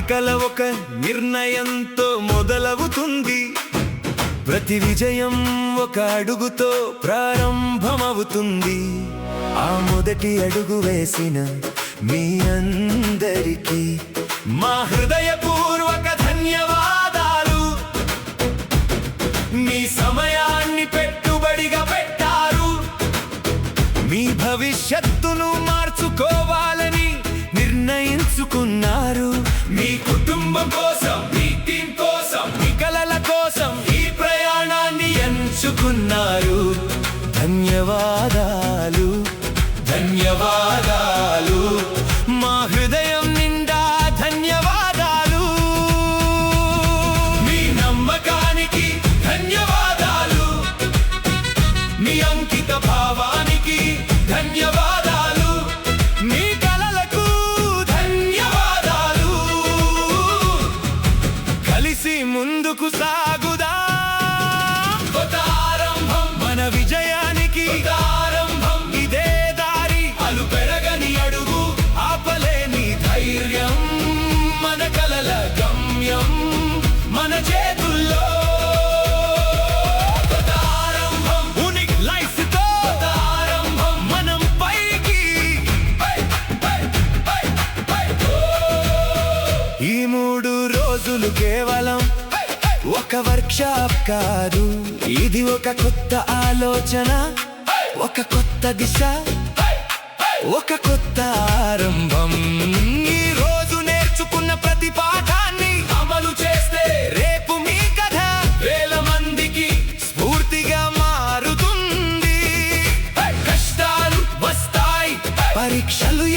కల ఒక నిర్ణయంతో మొదలవుతుంది. ప్రతి విజయం ఒక అడుగుతో ప్రారంభమవుతుంది. ఆ మొదటి అడుగు వేసిన మీ అందరికీ మా హృదయపూర్వక ధన్యవాదాలు. మీ సమయాన్ని పెట్టుబడిగా పెట్టారు. మీ భవిష్యత్తును మార్చుకోవాలని నిర్ణయించుకున్నారు. మీ కుటుంబం కోసం, మీ టీం కోసం, మీ కలల కోసం ఈ ప్రయాణాన్ని ఎంచుకున్నారు. ధన్యవాదాలు, ధన్యవాదాలు, మా హృదయం నిండా ధన్యవాదాలు. మీ నమ్మకానికి ధన్యవాదాలు. మీ అంకిత భావానికి ధన్యవాదాలు. మీ కలలకు ధన్యవాదాలు. కలిసి ముందుకు సాగుదా. కొత్త ఆరంభం మన విజయానికి. ఆరంభం ఇదే దారి. అలు పెరగని అడుగు, ఆపలేని ధైర్యం. మన కలల గమ్యం మన చేతుల్లో. కొత్త ఆరంభం యూనిక్ లైఫ్ తో. కొత్త ఆరంభం మనం పైకి. ఈ 3 రోజులు కేవలం ఒక వర్క్షాప్ కాదు. ఇది ఒక కొత్త ఆలోచన, ఒక కొత్త దిశ, ఒక కొత్త ఆరంభం. ఈ రోజు నేర్చుకున్న ప్రతి పాఠాన్ని అమలు చేస్తే రేపు మీ కథ వేల మందికి స్ఫూర్తిగా మారుతుంది. కష్టాలు వస్తాయి, పరీక్షలు